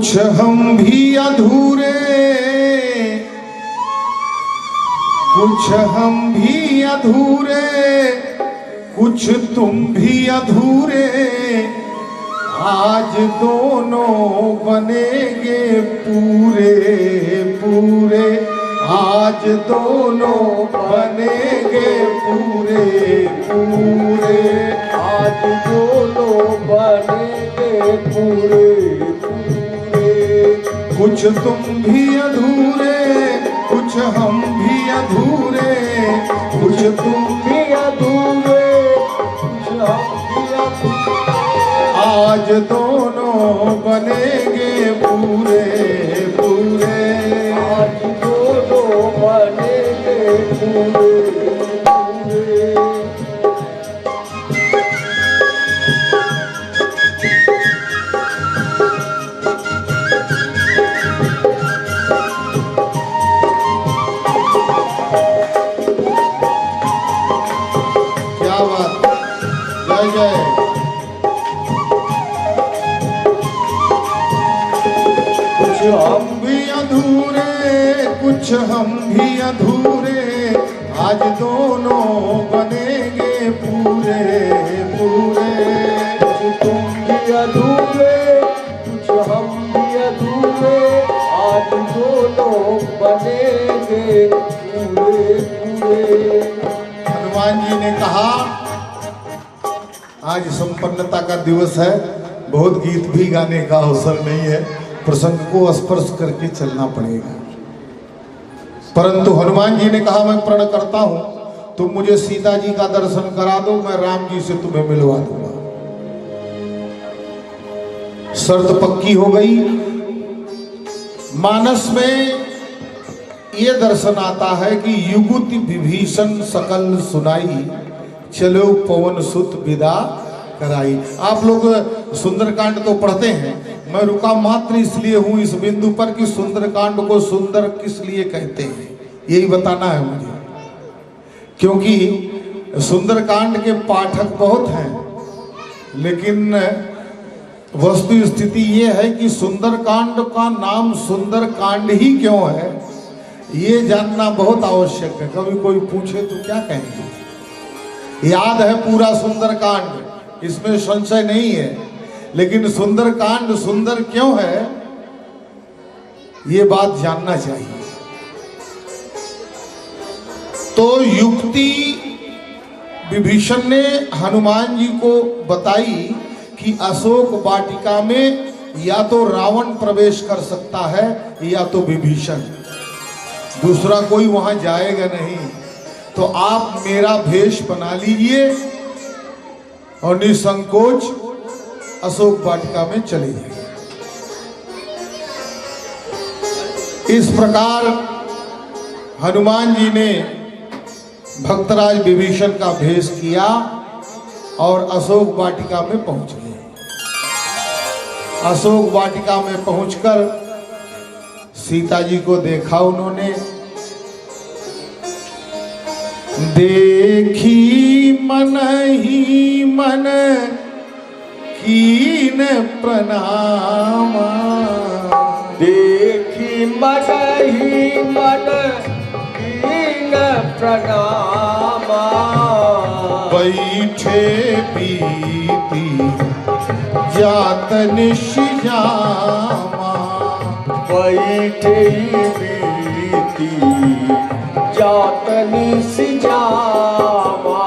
कुछ हम भी अधूरे, कुछ हम भी अधूरे, कुछ तुम भी अधूरे, आज दोनों बनेंगे पूरे पूरे, आज दोनों बनेंगे पूरे पूरे, आज दोनों बनेंगे पूरे पूरे। कुछ तुम भी अधूरे, कुछ हम भी अधूरे, कुछ तुम भी अधूरे, कुछ हम भी अधूरे, आज दोनों बनेंगे पूरे पूरे। आज दोनों बनेंगे पूरे पूरे। क्या बात, जय जय। कुछ हम भी अधूरे, कुछ हम भी अधूरे, आज दोनों बनेंगे पूरे पूरे। कुछ तुम भी अधूरे, कुछ हम भी अधूरे, आज दोनों बनेंगे पूरे पूरे। हनुमान जी ने कहा आज संपन्नता का दिवस है, बहुत गीत भी गाने का अवसर नहीं है, प्रसंग को स्पर्श करके चलना पड़ेगा। परंतु हनुमान जी ने कहा मैं प्रण करता हूं, तुम मुझे सीता जी का दर्शन करा दो, मैं राम जी से तुम्हें मिलवा दूंगा। शर्त पक्की हो गई। मानस में ये दर्शन आता है कि युगुति विभीषण सकल सुनाई, चलो पवन सुत विदा कराई। आप लोग सुंदरकांड तो पढ़ते हैं, मैं रुका मात्र इसलिए हूं इस बिंदु पर कि सुंदरकांड को सुंदर किस लिए कहते हैं, यही बताना है मुझे। क्योंकि सुंदरकांड के पाठक बहुत हैं, लेकिन वस्तु स्थिति ये है कि सुंदरकांड का नाम सुंदरकांड ही क्यों है, ये जानना बहुत आवश्यक है। कभी कोई पूछे तो क्या कहेंगे। याद है पूरा सुंदरकांड, इसमें संशय नहीं है, लेकिन सुंदरकांड सुंदर क्यों है, ये बात जानना चाहिए। तो युक्ति विभीषण ने हनुमान जी को बताई कि अशोक वाटिका में या तो रावण प्रवेश कर सकता है या तो विभीषण, दूसरा कोई वहां जाएगा नहीं। तो आप मेरा भेष बना लीजिए और निसंकोच अशोक वाटिका में चले जाइए। इस प्रकार हनुमान जी ने भक्तराज विभीषण का भेष किया और अशोक वाटिका में पहुंच गए। अशोक वाटिका में पहुंचकर सीता जी को देखा उन्होंने। देखी मन ही मन कीन प्रणाम, देखी मन ही मन कीन प्रणाम, बैठे बीती जात निश्यामा, बैठे बीती जात निश्यामा।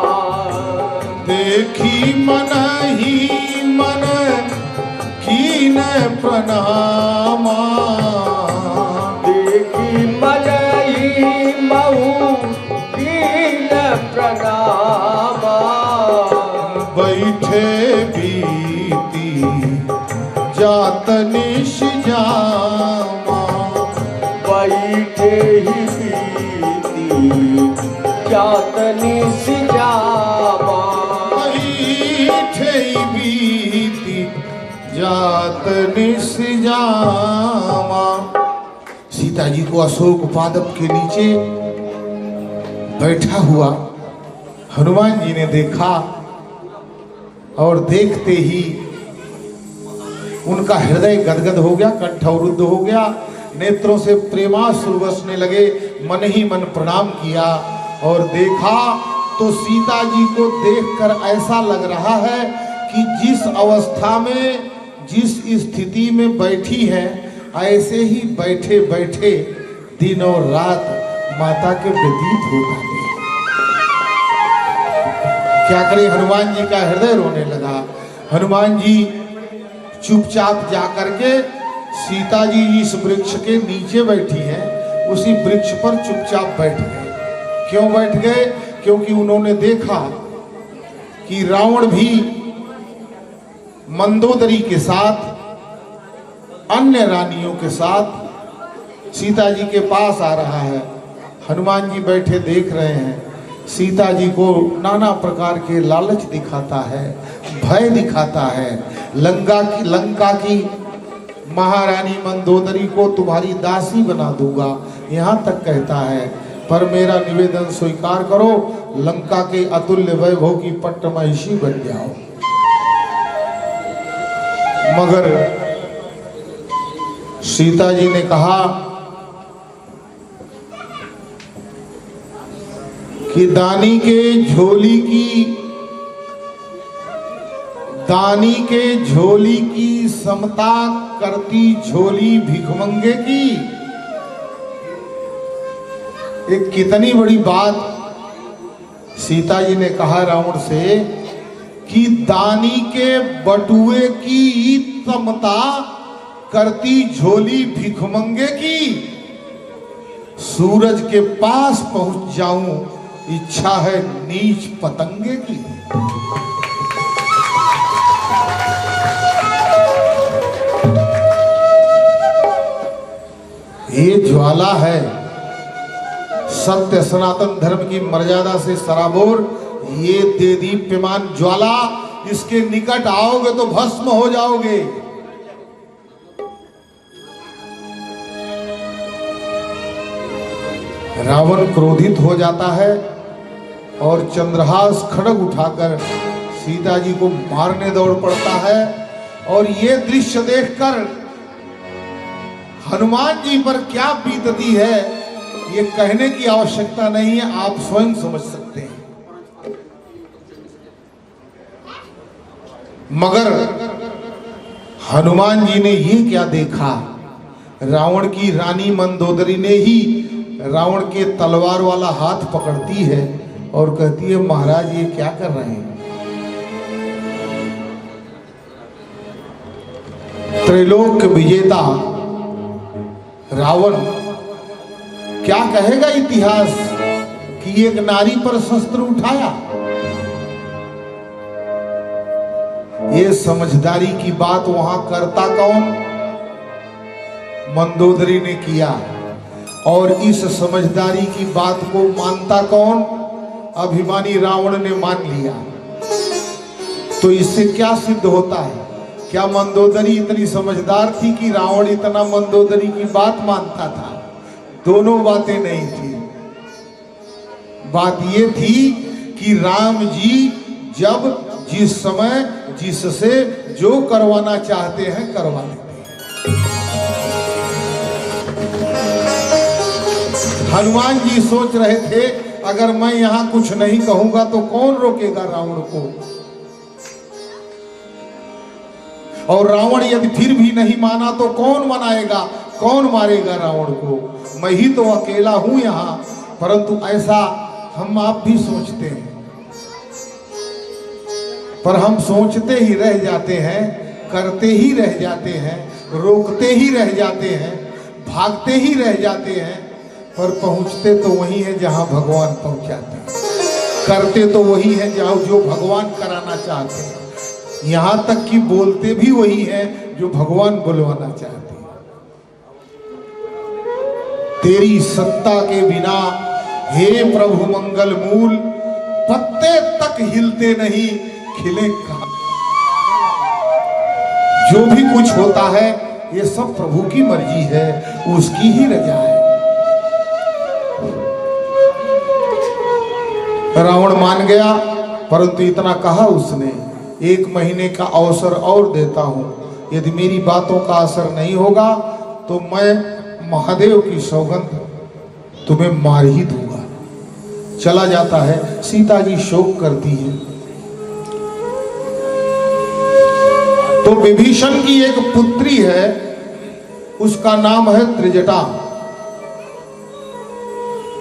देखी मन ही मन कीन प्रणामा, देखी मन ही मऊ कीन प्रणामा, बैठे बीती जात निश्यामा, बैठे ही बीती जात निश्यामा, बैठे बीती जात निश्यामा। सीता जी को अशोक पादप के नीचे बैठा हुआ हनुमान जी ने देखा और देखते ही उनका हृदय गदगद हो गया, कंठ अवरुद्ध हो गया, नेत्रों से प्रेमाश्रु बरसने लगे। मन ही मन प्रणाम किया और देखा तो सीता जी को देखकर ऐसा लग रहा है कि जिस अवस्था में, जिस स्थिति में बैठी है, ऐसे ही बैठे बैठे दिन और रात माता के व्यतीत होता है। क्या करें, हनुमान जी का हृदय रोने लगा। हनुमान जी चुपचाप जाकर के सीता जी जिस वृक्ष के नीचे बैठी हैं, उसी वृक्ष पर चुपचाप बैठ गए। क्यों बैठ गए? क्योंकि उन्होंने देखा कि रावण भी मंदोदरी के साथ, अन्य रानियों के साथ सीता जी के पास आ रहा है। हनुमान जी बैठे देख रहे हैं, सीता जी को नाना प्रकार के लालच दिखाता है, भय दिखाता है। लंका की महारानी मंदोदरी को तुम्हारी दासी बना दूंगा, यहाँ तक कहता है। पर मेरा निवेदन स्वीकार करो, लंका के अतुल्य वैभव की पट्टमहिषी बन जाओ। मगर सीता जी ने कहा कि दानी के झोली की समता करती झोली भिखमंगे की। एक कितनी बड़ी बात सीता जी ने कहा रावण से कि दानी के बटुए की समता करती झोली भिखमंगे की। सूरज के पास पहुंच जाऊं, इच्छा है नीच पतंगे की। ये ज्वाला है, सत्य सनातन धर्म की मर्यादा से सराबोर ये देदीप्यमान ज्वाला। इसके निकट आओगे तो भस्म हो जाओगे। रावण क्रोधित हो जाता है और चंद्रहास खड्ग उठाकर सीता जी को मारने दौड़ पड़ता है। और ये दृश्य देखकर हनुमान जी पर क्या बीतती है, ये कहने की आवश्यकता नहीं है, आप स्वयं समझ सकते हैं। मगर हनुमान जी ने ये क्या देखा, रावण की रानी मंदोदरी ने ही रावण के तलवार वाला हाथ पकड़ती है और कहती है, महाराज ये क्या कर रहे हैं? त्रैलोक्य विजेता रावण क्या कहेगा इतिहास कि एक नारी पर शस्त्र उठाया? ये समझदारी की बात वहां करता कौन? मंदोदरी ने किया। और इस समझदारी की बात को मानता कौन? अभिमानी रावण ने मान लिया। तो इससे क्या सिद्ध होता है? क्या मंदोदरी इतनी समझदार थी कि रावण इतना मंदोदरी की बात मानता था? दोनों बातें नहीं थी। बात यह थी कि राम जी जब जिस समय जिससे जो करवाना चाहते हैं करवा लेते हैं। हनुमान जी सोच रहे थे, अगर मैं यहां कुछ नहीं कहूंगा तो कौन रोकेगा रावण को? और रावण यदि फिर भी नहीं माना तो कौन मनाएगा, कौन मारेगा रावण को? मैं ही तो अकेला हूं यहां। परंतु ऐसा हम आप भी सोचते हैं, पर हम सोचते ही रह जाते हैं, करते ही रह जाते हैं, रोकते ही रह जाते हैं, भागते ही रह जाते हैं, पर पहुंचते तो वही है जहां भगवान पहुंचाते हैं, करते तो वही है जहां जो भगवान कराना चाहते हैं, यहां तक कि बोलते भी वही है जो भगवान बुलवाना चाहते हैं। तेरी सत्ता के बिना हे प्रभु मंगल मूल, पत्ते तक हिलते नहीं, खिले कहां? जो भी कुछ होता है ये सब प्रभु की मर्जी है, उसकी ही रजा है। रावण मान गया, परंतु इतना कहा उसने, 1 महीने का अवसर और देता हूं, यदि मेरी बातों का असर नहीं होगा तो मैं महादेव की सौगंध तुम्हें मार ही दूंगा। चला जाता है। सीता जी शोक करती है। तो विभीषण की एक पुत्री है, उसका नाम है त्रिजटा।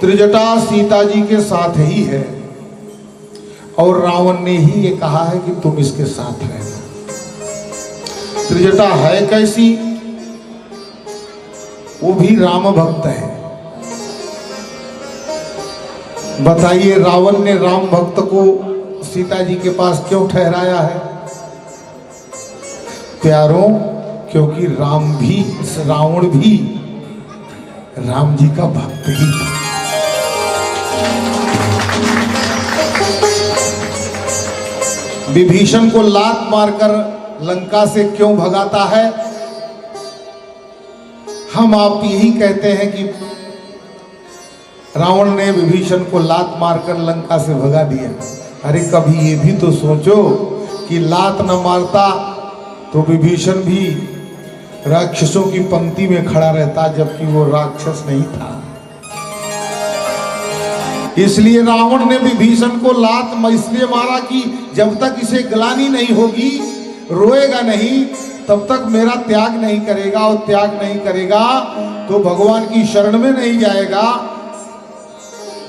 त्रिजटा सीता जी के साथ ही है और रावण ने ही ये कहा है कि तुम इसके साथ रहना। त्रिजटा है कैसी? वो भी राम भक्त है। बताइए, रावण ने राम भक्त को सीता जी के पास क्यों ठहराया है? प्यारों, क्योंकि रावण भी राम जी का भक्त ही था। विभीषण को लात मारकर लंका से क्यों भगाता है? हम आप यही कहते हैं कि रावण ने विभीषण को लात मारकर लंका से भगा दिया। अरे कभी ये भी तो सोचो कि लात न मारता तो विभीषण भी राक्षसों की पंक्ति में खड़ा रहता, जबकि वो राक्षस नहीं था। इसलिए रावण ने विभीषण को लात इसलिए मारा कि जब तक इसे ग्लानि नहीं होगी, रोएगा नहीं, तब तक मेरा त्याग नहीं करेगा, और त्याग नहीं करेगा तो भगवान की शरण में नहीं जाएगा।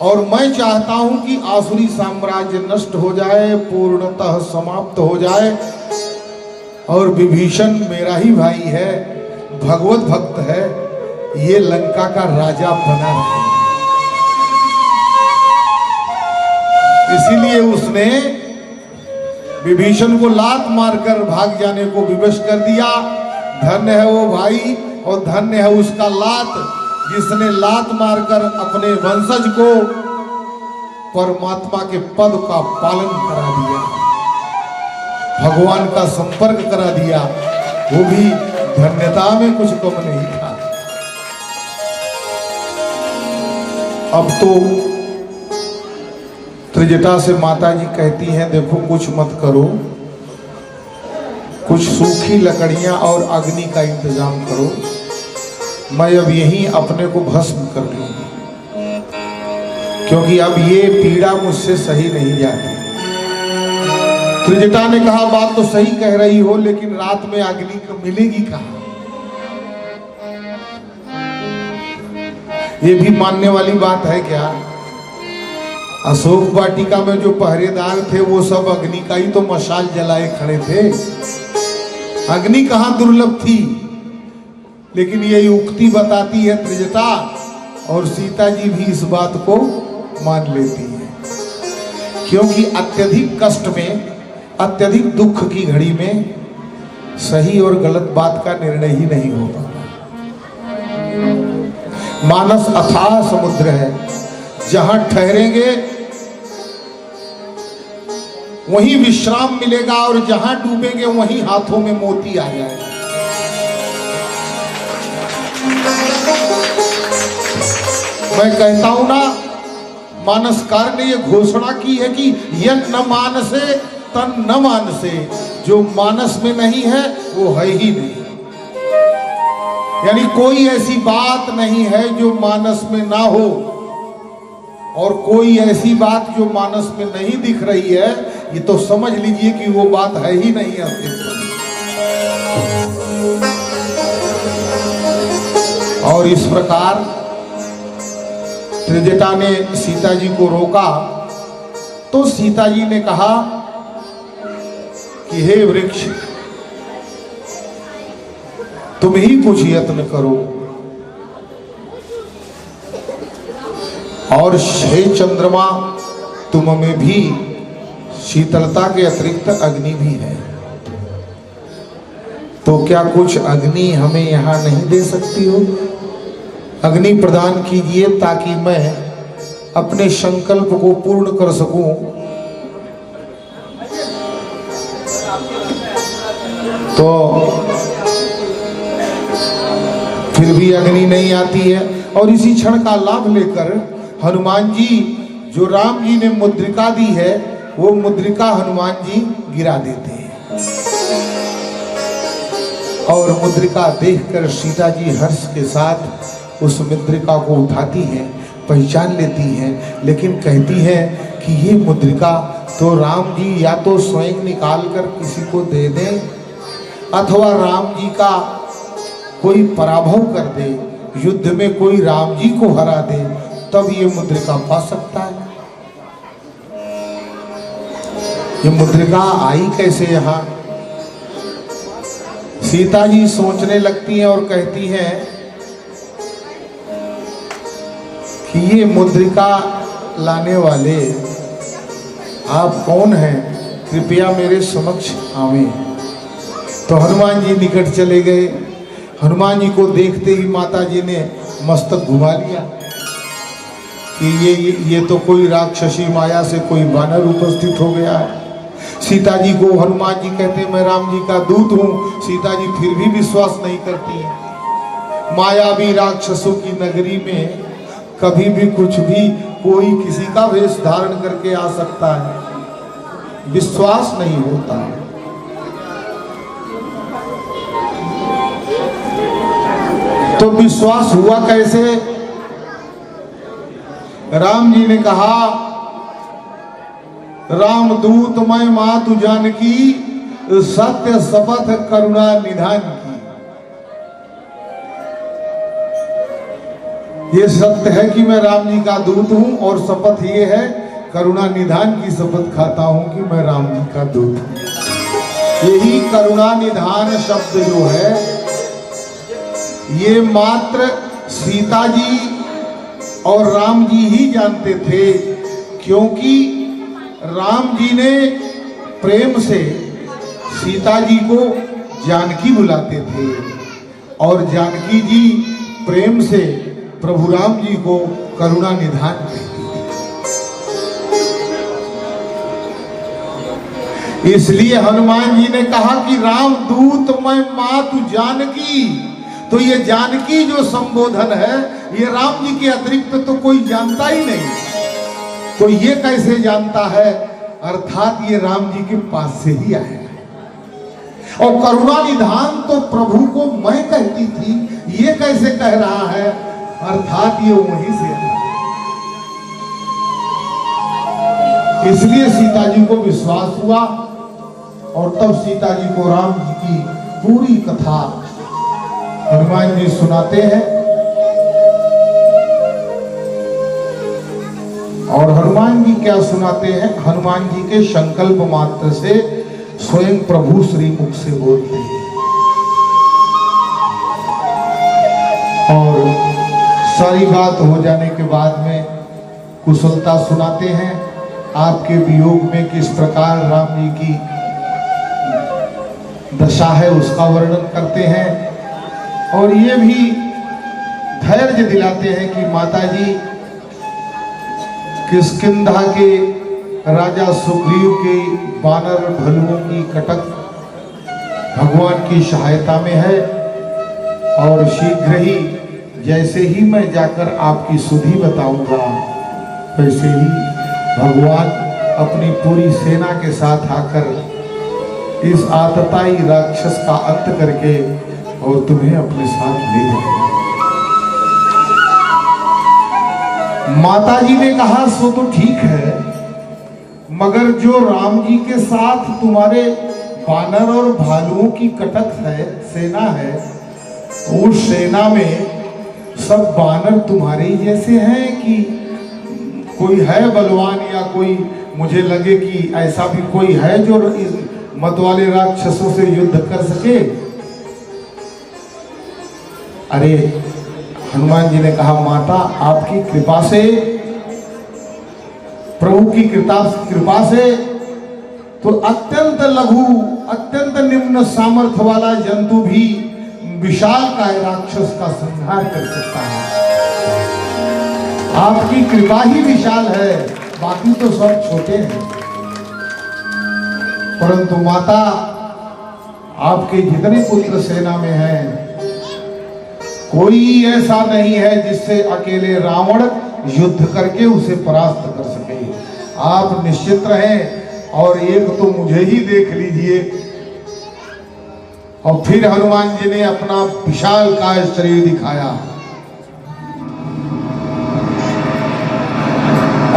और मैं चाहता हूं कि आसुरी साम्राज्य नष्ट हो जाए, पूर्णतः समाप्त हो जाए, और विभीषण मेरा ही भाई है, भगवत भक्त है, ये लंका का राजा बना रहे। इसीलिए उसने विभीषण को लात मारकर भाग जाने को विवश कर दिया। धन्य है वो भाई और धन्य है उसका लात, जिसने लात मारकर अपने वंशज को परमात्मा के पद का पालन करा दिया, भगवान का संपर्क करा दिया। वो भी धन्यता में कुछ कम नहीं था। अब तो त्रिजटा से माता जी कहती हैं, देखो कुछ मत करो, कुछ सूखी लकड़ियां और अग्नि का इंतजाम करो, मैं अब यहीं अपने को भस्म कर लूंगी, क्योंकि अब ये पीड़ा मुझसे सही नहीं जाती। त्रिजटा ने कहा, बात तो सही कह रही हो, लेकिन रात में अग्नि मिलेगी कहां? ये भी मानने वाली बात है क्या? अशोक वाटिका में जो पहरेदार थे वो सब अग्नि का ही तो मशाल जलाए खड़े थे, अग्नि कहां दुर्लभ थी। लेकिन ये युक्ति बताती है त्रिजटा, और सीता जी भी इस बात को मान लेती है, क्योंकि अत्यधिक कष्ट में, अत्यधिक दुख की घड़ी में सही और गलत बात का निर्णय ही नहीं हो पाता। मानस अथाह समुद्र है, जहां ठहरेंगे वहीं विश्राम मिलेगा, और जहां डूबेंगे वहीं हाथों में मोती आ जाएगा। मैं कहता हूं ना, मानसकार ने यह घोषणा की है कि यह न मानसे तन न मानसे, जो मानस में नहीं है वो है ही नहीं। यानी कोई ऐसी बात नहीं है जो मानस में ना हो, और कोई ऐसी बात जो मानस में नहीं दिख रही है, ये तो समझ लीजिए कि वो बात है ही नहीं अस्तित्व में। और इस प्रकार त्रिजटा ने सीता जी को रोका, तो सीता जी ने कहा कि हे वृक्ष, तुम ही कुछ यत्न करो, और हे चंद्रमा, तुम में भी शीतलता के अतिरिक्त अग्नि भी है, तो क्या कुछ अग्नि हमें यहां नहीं दे सकती हो? अग्नि प्रदान कीजिए ताकि मैं अपने संकल्प को पूर्ण कर सकूं। तो फिर भी अग्नि नहीं आती है, और इसी क्षण का लाभ लेकर हनुमान जी, जो राम जी ने मुद्रिका दी है, वो मुद्रिका हनुमान जी गिरा देते हैं। और मुद्रिका देखकर सीता जी हर्ष के साथ उस मुद्रिका को उठाती हैं, पहचान लेती हैं, लेकिन कहती हैं कि ये मुद्रिका तो राम जी या तो स्वयं निकाल कर किसी को दे दें अथवा राम जी का कोई पराभव कर दे, युद्ध में कोई राम जी को हरा दे, तब ये मुद्रिका पा सकता है। ये मुद्रिका आई कैसे यहाँ? सीता जी सोचने लगती हैं और कहती हैं कि ये मुद्रिका लाने वाले आप कौन हैं, कृपया मेरे समक्ष आवें। तो हनुमान जी निकट चले गए। हनुमान जी को देखते ही माता जी ने मस्तक घुमा लिया कि ये तो कोई राक्षसी माया से कोई वानर उपस्थित हो गया है। सीता जी को हनुमान जी कहते मैं राम जी का दूत हूँ। सीता जी फिर भी विश्वास नहीं करती हैं। मायावी राक्षसों की नगरी में कभी भी कुछ भी कोई किसी का वेश धारण करके आ सकता है, विश्वास नहीं होता। तो विश्वास हुआ कैसे? राम जी ने कहा राम दूत मैं मातु जानकी सत्य शपथ करुणा निधान की। ये सत्य है कि मैं राम जी का दूत हूं और शपथ ये है करुणा निधान की शपथ खाता हूं कि मैं राम जी का दूत हूं। यही करुणा निधान शब्द जो है ये मात्र सीता जी और राम जी ही जानते थे, क्योंकि राम जी ने प्रेम से सीता जी को जानकी बुलाते थे और जानकी जी प्रेम से प्रभु राम जी को करुणा निधान कहते थे। इसलिए हनुमान जी ने कहा कि राम दूत मैं मातु जानकी। तो ये जानकी जो संबोधन है ये राम जी के अतिरिक्त तो कोई जानता ही नहीं। तो ये कैसे जानता है? अर्थात ये राम जी के पास से ही आया है। और करुणा निधान तो प्रभु को मैं कहती थी, ये कैसे कह रहा है? अर्थात ये वहीं से आया। इसलिए सीता जी को विश्वास हुआ और तब सीता जी को राम जी की पूरी कथा हनुमान जी सुनाते हैं। और हनुमान जी क्या सुनाते हैं? हनुमान जी के संकल्प मात्र से स्वयं प्रभु श्री मुख से बोलते हैं और सारी बात हो जाने के बाद में कुशलता सुनाते हैं। आपके वियोग में किस प्रकार राम जी की दशा है उसका वर्णन करते हैं और ये भी धैर्य दिलाते हैं कि माता जी किष्किंधा के राजा सुग्रीव के वानर भलुओं की कटक भगवान की सहायता में है और शीघ्र ही जैसे ही मैं जाकर आपकी सुधि बताऊंगा वैसे ही भगवान अपनी पूरी सेना के साथ आकर इस आतताई राक्षस का अंत करके और तुम्हें अपने साथ ले जाएंगे। माता जी ने कहा सो तो ठीक है, मगर जो राम जी के साथ तुम्हारे वानर और भालुओं की कटक है, सेना है, उस सेना में सब वानर तुम्हारे ही जैसे हैं कि कोई है बलवान या कोई मुझे लगे कि ऐसा भी कोई है जो इस मतवाले राक्षसों से युद्ध कर सके? अरे हनुमान जी ने कहा माता आपकी कृपा से, प्रभु की कृपा से तो अत्यंत लघु अत्यंत निम्न सामर्थ्य वाला जंतु भी विशाल काय राक्षस का संहार कर सकता है। आपकी कृपा ही विशाल है, बाकी तो सब छोटे हैं। परंतु माता आपके जितने पुत्र सेना में हैं कोई ऐसा नहीं है जिससे अकेले रावण युद्ध करके उसे परास्त कर सके। आप निश्चित रहें और एक तो मुझे ही देख लीजिए, और फिर हनुमान जी ने अपना विशाल काय शरीर दिखाया।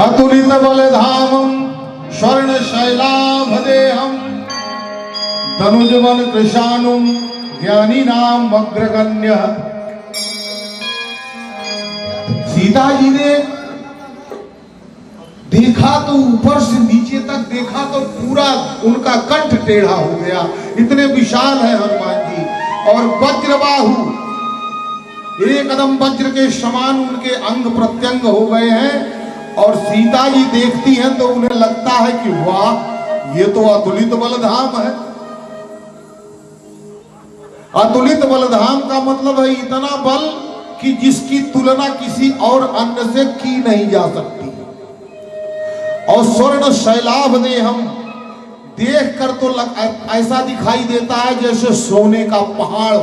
अतुलित बलधामं स्वर्ण शैलाभदेहं तनुजबल कृशानुम ज्ञानी नाम अग्रगण्य। सीता जी ने देखा तो ऊपर से नीचे तक देखा तो पूरा उनका कंठ टेढ़ा हो गया, इतने विशाल है हनुमान जी। और वज्रबाहु, एकदम वज्र के समान उनके अंग प्रत्यंग हो गए हैं। और सीता जी देखती हैं तो उन्हें लगता है कि वाह, ये तो अतुलित बलधाम है। अतुलित बलधाम का मतलब है इतना बल कि जिसकी तुलना किसी और अन्य से की नहीं जा सकती। और स्वर्ण शैलाभ ने हम देख कर तो ऐसा दिखाई देता है जैसे सोने का पहाड़।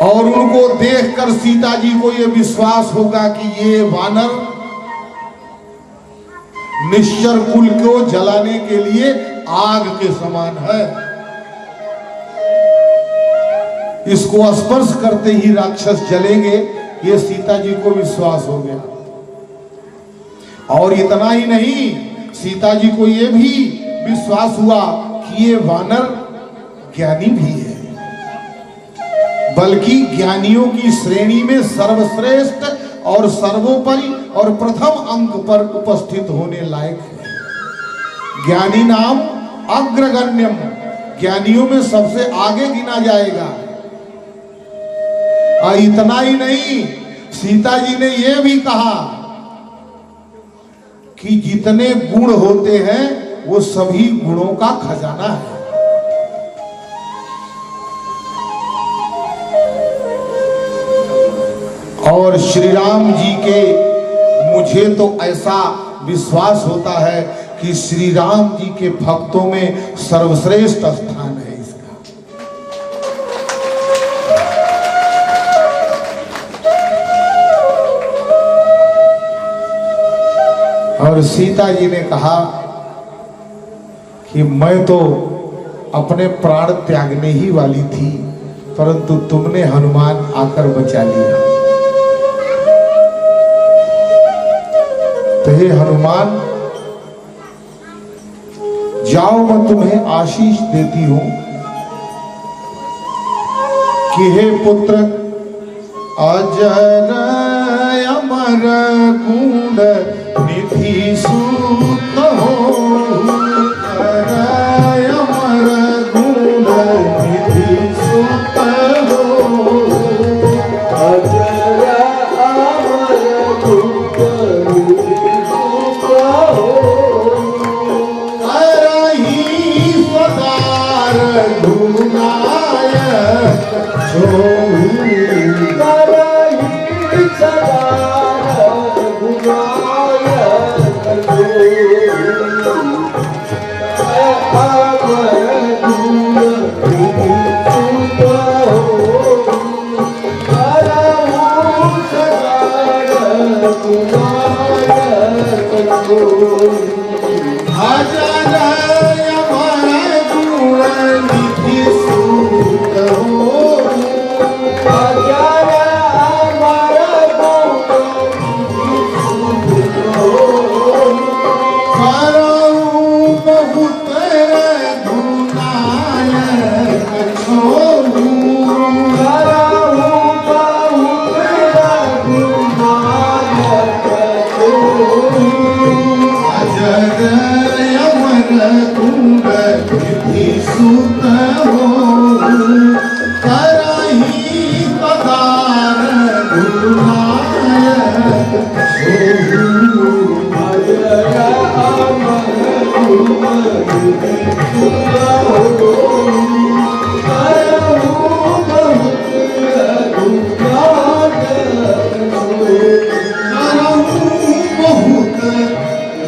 और उनको देखकर सीता जी को यह विश्वास होगा कि ये वानर निश्चर कुल को जलाने के लिए आग के समान है। इसको स्पर्श करते ही राक्षस जलेंगे, ये सीता जी को विश्वास हो गया। और इतना ही नहीं, सीता जी को यह भी विश्वास हुआ कि ये वानर ज्ञानी भी है, बल्कि ज्ञानियों की श्रेणी में सर्वश्रेष्ठ और सर्वोपरि और प्रथम अंक पर उपस्थित होने लायक है। ज्ञानी नाम अग्रगण्यम, ज्ञानियों में सबसे आगे गिना जाएगा। और इतना ही नहीं, सीता जी ने यह भी कहा कि जितने गुण होते हैं वो सभी गुणों का खजाना है। और श्री राम जी के, मुझे तो ऐसा विश्वास होता है कि श्री राम जी के भक्तों में सर्वश्रेष्ठ स्थान है इसका। और सीता जी ने कहा कि मैं तो अपने प्राण त्यागने ही वाली थी, परंतु तुमने हनुमान आकर बचा लिया। तो हे हनुमान, जाओ, मैं तुम्हें आशीष देती हूं कि हे पुत्र, अजर अमर गुण निधि सूत हो, अजर अमर गुण निधि सूत हो, अजर अमर गुण निधि सूत हो, करही सदा रघुनायक छोड़ू, करही सदा रघुनायक छोड़ू, अमर गुण निधि सूत हो, करहु सदा रघुनायक छोड़ू। अजर अमर गुण निधि सूत हो, अजर अमर गुण निधि सूत हो, करहु बहुत रघुनायक छोड़ू, करहु बहुत रघुनायक छोड़ू, अजर अमर गुण निधि सूत हो, करही सदा रघुनायक छोड़ू। अजर अमर गुण निधि सूत हो, करहु बहुत रघुनायक छोड़ू। करहु बहुत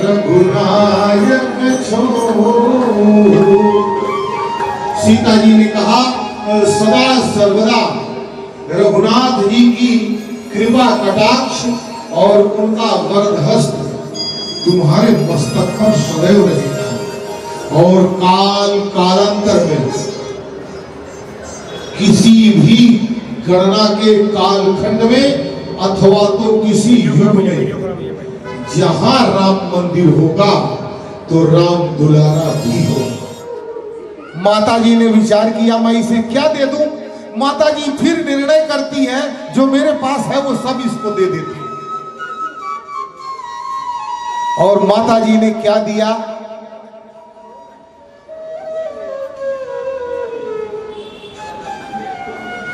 रघुनायक छोड़ू। सीता जी ने कहा, सदा सर्वदा रघुनाथ जी की कृपा कटाक्ष और उनका वरद हस्त तुम्हारे मस्तक पर सदैव रहेगा। और काल कालांतर में किसी भी गणना के कालखंड में अथवा तो किसी युग में जहां राम मंदिर होगा तो राम दुलारा भी होगा। माता जी ने विचार किया मैं इसे क्या दे दूं। माता जी फिर निर्णय करती हैं जो मेरे पास है वो सब इसको दे देती है। और माता जी ने क्या दिया,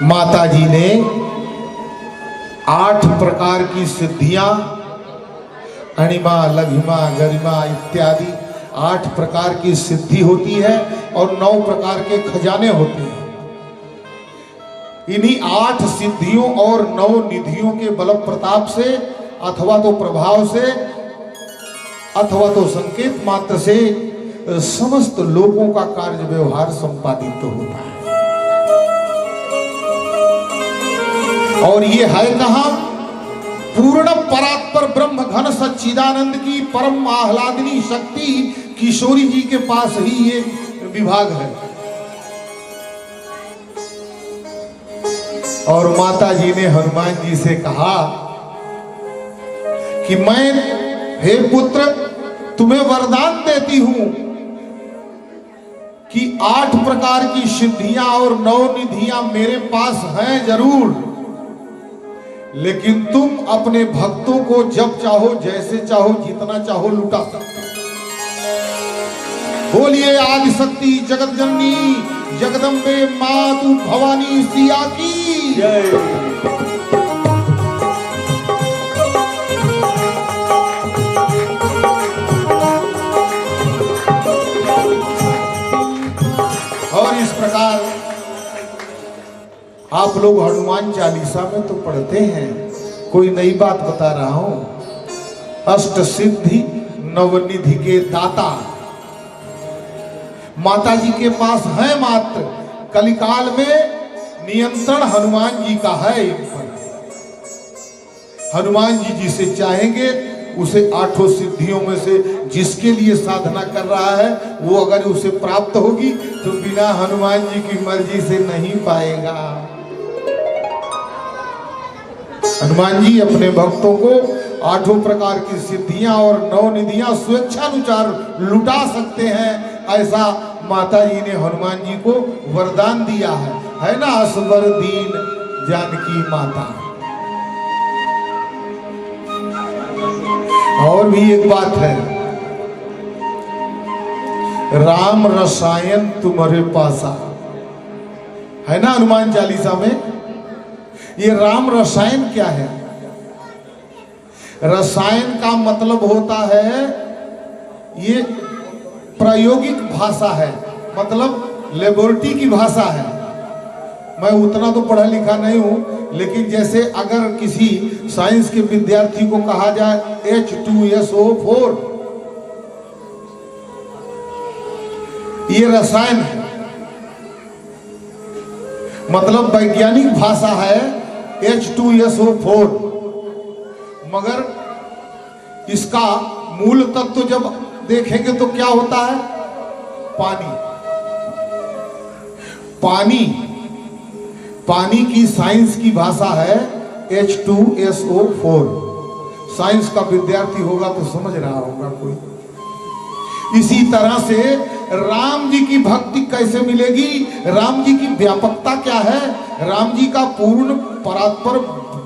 माता जी ने 8 प्रकार की सिद्धियां, अणिमा लघिमा गरिमा इत्यादि 8 प्रकार की सिद्धि होती है और 9 प्रकार के खजाने होते हैं। इन्हीं 8 सिद्धियों और 9 निधियों के बल प्रताप से अथवा तो प्रभाव से अथवा तो संकेत मात्र से समस्त लोगों का कार्य व्यवहार संपादित तो होता है। और ये है कहां, पूर्ण परात्पर ब्रह्म घन सच्चिदानंद की परम आह्लादिनी शक्ति किशोरी जी के पास ही ये विभाग है। और माता जी ने हनुमान जी से कहा कि मैं, हे पुत्र, तुम्हें वरदान देती हूं कि 8 प्रकार की सिद्धियां और 9 निधियां मेरे पास हैं जरूर, लेकिन तुम अपने भक्तों को जब चाहो जैसे चाहो जितना चाहो लुटा सकते। बोलिए आदि शक्ति जगत जननी जगदम्बे मातु भवानी सिया की जय। और इस प्रकार आप लोग हनुमान चालीसा में तो पढ़ते हैं, कोई नई बात बता रहा हूं। अष्ट सिद्धि नवनिधि के दाता माता जी के पास है, मात्र कलिकाल में नियंत्रण हनुमान जी का है। हनुमान जी जिसे चाहेंगे उसे 8 सिद्धियों में से जिसके लिए साधना कर रहा है वो अगर उसे प्राप्त होगी तो बिना हनुमान जी की मर्जी से नहीं पाएगा। हनुमान जी अपने भक्तों को 8 प्रकार की सिद्धियां और 9 निधियां स्वेच्छानुसार लुटा सकते हैं, ऐसा माता जी ने हनुमान जी को वरदान दिया है ना। असबर दीन जानकी माता। और भी एक बात है, राम रसायन तुम्हारे पासा है ना हनुमान चालीसा में। ये राम रसायन क्या है? रसायन का मतलब होता है, ये प्रायोगिक भाषा है, मतलब लेबोरेटरी की भाषा है। मैं उतना तो पढ़ा लिखा नहीं हूं, लेकिन जैसे अगर किसी साइंस के विद्यार्थी को कहा जाए H2SO4, ये रसायन है, मतलब वैज्ञानिक भाषा है H2SO4, मगर इसका मूल तत्व जब देखेंगे तो क्या होता है? पानी। पानी पानी की साइंस की भाषा है H2SO4। साइंस का विद्यार्थी होगा तो समझ रहा होगा कोई। इसी तरह से राम जी की भक्ति कैसे मिलेगी, राम जी की व्यापकता क्या है, राम जी का पूर्ण परात्पर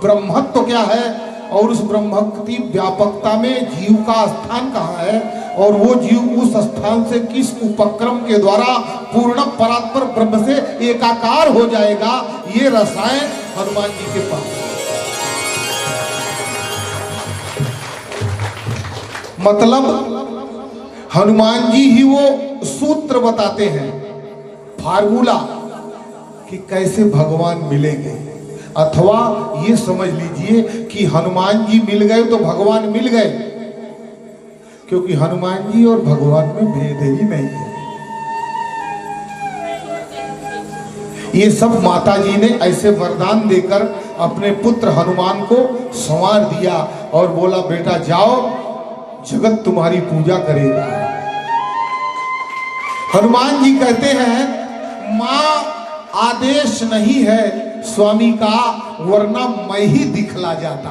ब्रह्मत्व क्या है, और उस ब्रह्मत्व व्यापकता में जीव का स्थान कहाँ है, और वो जीव उस स्थान से किस उपक्रम के द्वारा पूर्ण परात्पर ब्रह्म से एकाकार हो जाएगा, ये रसायन हनुमान जी के पास। मतलब हनुमान जी ही वो सूत्र बताते हैं, फार्मूला कि कैसे भगवान मिलेंगे। अथवा ये समझ लीजिए कि हनुमान जी मिल गए तो भगवान मिल गए, क्योंकि हनुमान जी और भगवान में भेद ही नहीं है। ये सब माता जी ने ऐसे वरदान देकर अपने पुत्र हनुमान को संवार दिया और बोला, बेटा जाओ, जगत तुम्हारी पूजा करेगा। हनुमान जी कहते हैं मां आदेश नहीं है स्वामी का, वरना मैं ही दिखला जाता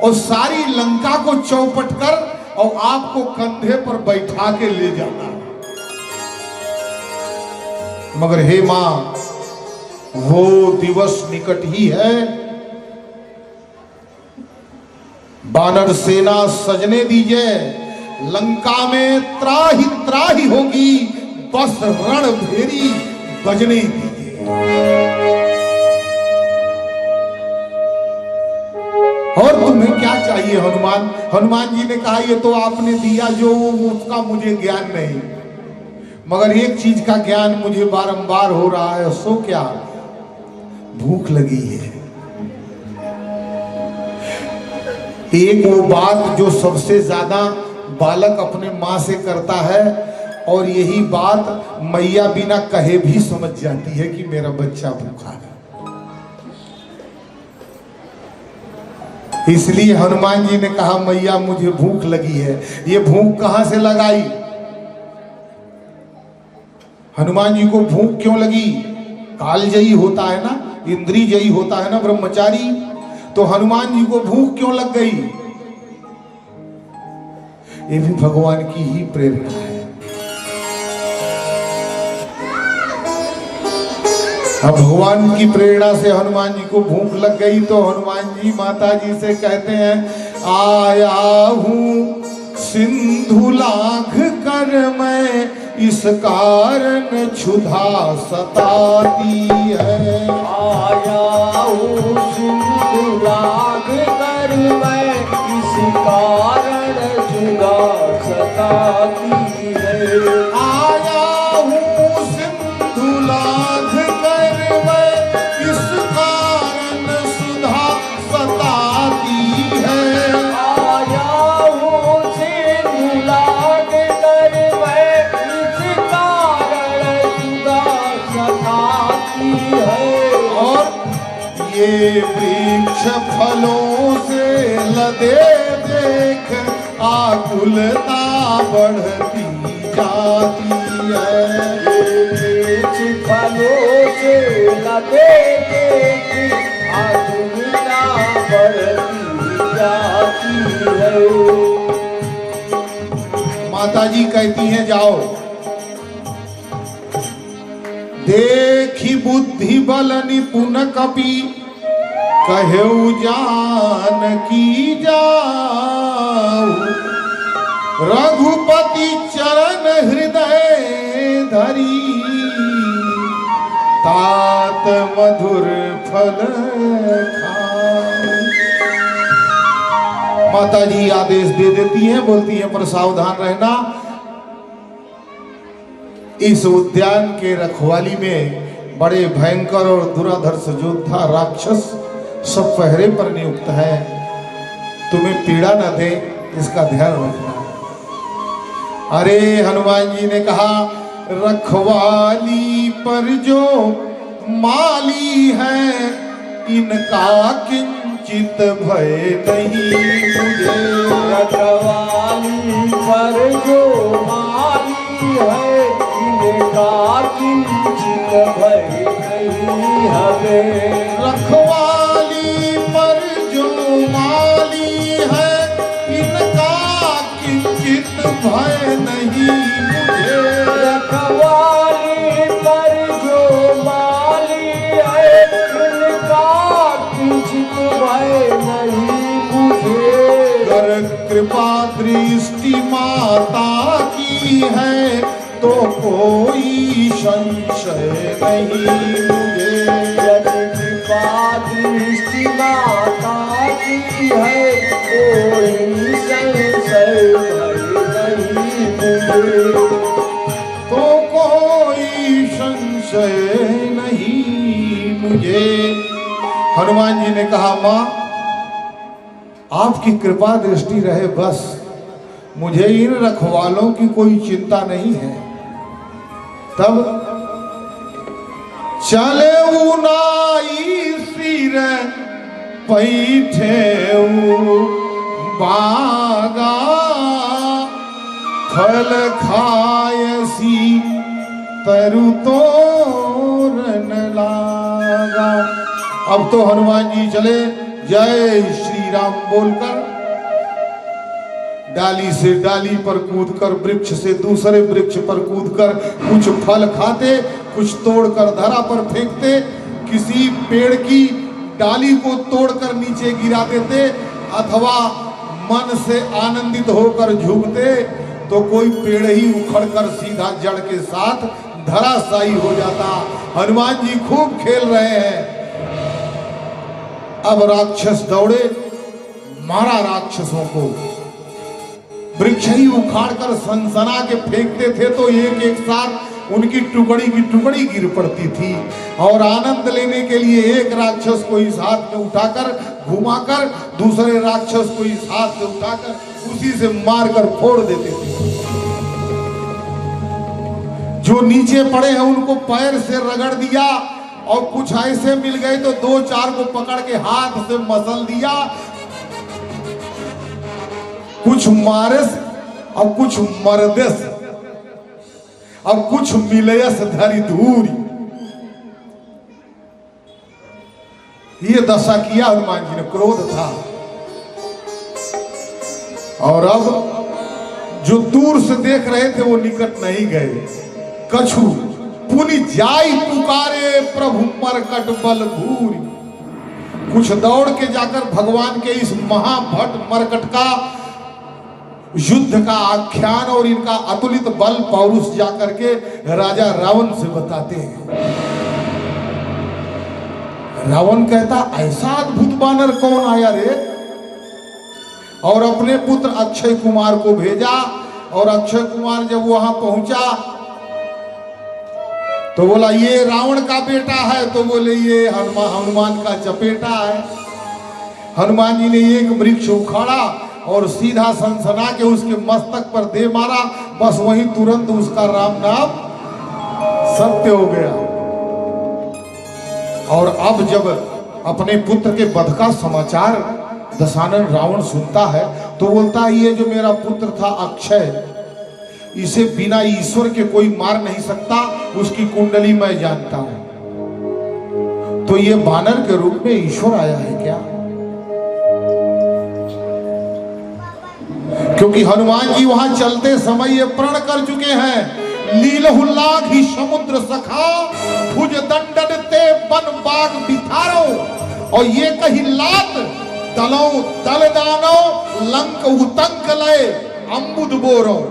और सारी लंका को चौपट कर और आपको कंधे पर बैठा के ले जाता। मगर हे मां, वो दिवस निकट ही है, बानर सेना सजने दीजिए, लंका में त्राही होगी, बस रण भेरी बजने दीजिए। और तुम्हें क्या चाहिए हनुमान? हनुमान जी ने कहा ये तो आपने दिया जो, उसका मुझे ज्ञान नहीं, मगर एक चीज का ज्ञान मुझे बारंबार हो रहा है। सो क्या? भूख लगी है। एक वो बात जो सबसे ज्यादा बालक अपने माँ से करता है, और यही बात मैया बिना कहे भी समझ जाती है कि मेरा बच्चा भूखा है। इसलिए हनुमान जी ने कहा मैया मुझे भूख लगी है। ये भूख कहां से लगाई? हनुमान जी को भूख क्यों लगी? कालजयी होता है ना, इंद्रियजयी होता है ना ब्रह्मचारी, तो हनुमान जी को भूख क्यों लग गई? ये भी भगवान की ही प्रेरणा है। अब भगवान की प्रेरणा से हनुमान जी को भूख लग गई, तो हनुमान जी माता जी से कहते हैं आया हूं सिंधु लाघ कर मैं, इस कारण क्षुधा सताती है। आया हूँ सिंधु लाघ कर मैं, इस कारण क्षुधा सताती है। आया हूँ सिंधु लाघ कर मैं, इस कारण सुधा सताती है। आया हूँ सिंधु लाघ कर मैं, इस कारण क्षुधा सताती है। और ये वृक्ष फलों से लदे देख आकुलता बढ़ती जाती है। वृक्ष फलों से लदे देख आकुलता बढ़ती जाती है। माता जी कहती हैं जाओ, देखी बुद्धि बल निपुण कपि, कहेउ जानकी जाऊ, रघुपति चरण हृदय धरी, तात मधुर फल खाऊ। माता जी आदेश दे देती हैं, बोलती हैं पर सावधान रहना, इस उद्यान के रखवाली में बड़े भयंकर और दुराधर्ष योद्धा राक्षस सब पहरे पर नियुक्त है, तुम्हें पीड़ा न दे, इसका ध्यान रखना। अरे हनुमान जी ने कहा रखवाली पर जो माली है, इनका किंचित भय नहीं मुझे। रखवाली पर जो माली है, इनका किंचित भय नहीं हमें। रखवाली पर जो माली है, इनका किंचित भय नहीं मुझे। रखवाली पर जो माली है, इनका किंचित भय नहीं मुझे। कर कृपा दृष्टि माता की है, तो कोई संशय नहीं मुझे। यदि कृपा दृष्टि माता की है, कोई संशय नहीं मुझे। तो कोई संशय नहीं मुझे। हनुमान जी ने कहा मां आपकी कृपा दृष्टि रहे बस, मुझे इन रखवालों की कोई चिंता नहीं है। तब चले उनाई सिर पैठे बागा, फल खायसी तरु तोरण लागा। अब तो हनुमान जी चले जय श्री राम बोलकर, डाली से डाली पर कूदकर, वृक्ष से दूसरे वृक्ष पर कूदकर, कुछ फल खाते, कुछ तोड़कर धरा पर फेंकते, किसी पेड़ की डाली को तोड़कर नीचे गिरा देते, अथवा मन से आनंदित होकर झुकते तो कोई पेड़ ही उखड़कर सीधा जड़ के साथ धराशायी हो जाता। हनुमान जी खूब खेल रहे हैं। अब राक्षस दौड़े, मारा राक्षसों को, वृक्ष ही उखाड़कर सनसना के फेंकते थे तो एक एक साथ उनकी टुकड़ी की टुकड़ी गिर पड़ती थी। और आनंद लेने के लिए एक राक्षस को इस हाथ में उठाकर घुमाकर दूसरे राक्षस को इस हाथ से उठाकर उसी से मारकर फोड़ देते थे। जो नीचे पड़े हैं उनको पैर से रगड़ दिया, और कुछ ऐसे मिल गए तो दो चार को पकड़ के हाथ से मसल दिया। कुछ मारस और कुछ मरदेस और कुछ मिलयस धरी धूरी। ये दशा किया हनुमान जी ने, क्रोध था। और अब जो दूर से देख रहे थे वो निकट नहीं गए। कछु पुनि जाई पुकारे प्रभु मरकट बल भूरी। कुछ दौड़ के जाकर भगवान के इस महाभट मरकट का युद्ध का आख्यान और इनका अतुलित बल पौरुष जाकर के राजा रावण से बताते हैं। रावण कहता ऐसा अद्भुत बानर कौन आया रे? और अपने पुत्र अक्षय कुमार को भेजा। और अक्षय कुमार जब वहां पहुंचा तो बोला ये रावण का बेटा है, तो बोले ये हनुमान का चपेटा है। हनुमान जी ने एक वृक्ष उखाड़ा और सीधा सनसना के उसके मस्तक पर दे मारा। बस वहीं तुरंत उसका राम नाम सत्य हो गया। और अब जब अपने पुत्र के वध का समाचार दशानन रावण सुनता है तो बोलता है ये जो मेरा पुत्र था अक्षय, इसे बिना ईश्वर के कोई मार नहीं सकता, उसकी कुंडली मैं जानता हूं। तो ये बानर के रूप में ईश्वर आया है क्या? क्योंकि हनुमान जी वहां चलते समय ये प्रण कर चुके हैं, लीलहुल्लाख ही समुद्र सखा, भुज दंडन ते बन बाग बिथारो। और ये कही लात दलो दल दानो, लंक उतंक लय अम्बुद बोरो।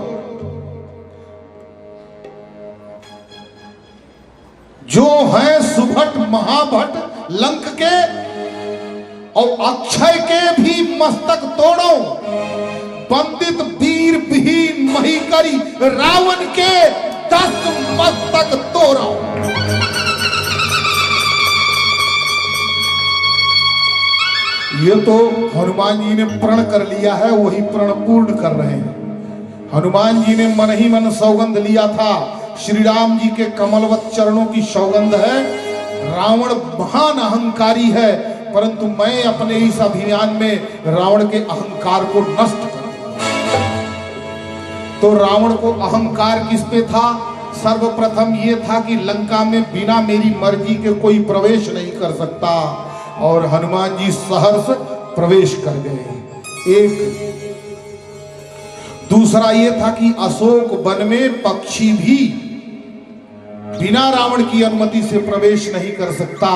जो है सुभट महाभट लंक के, और अक्षय के भी मस्तक तोड़ो। बंदित वीर विहीन मही करी, रावण के 10 मस्तक तोड़ो। ये तो हनुमान जी ने प्रण कर लिया है, वही प्रण पूर्ण कर रहे हैं। हनुमान जी ने मन ही मन सौगंध लिया था, श्री राम जी के कमलवत चरणों की सौगंध है। रावण महान अहंकारी है, परंतु मैं अपने इस अभियान में रावण के अहंकार को नष्ट कर दूंगा। तो रावण को अहंकार किस पे था? सर्वप्रथम ये था कि लंका में बिना मेरी मर्जी के कोई प्रवेश नहीं कर सकता, और हनुमान जी सहर्ष प्रवेश कर गए। एक दूसरा ये था कि अशोक वन में पक्षी भी बिना रावण की अनुमति से प्रवेश नहीं कर सकता।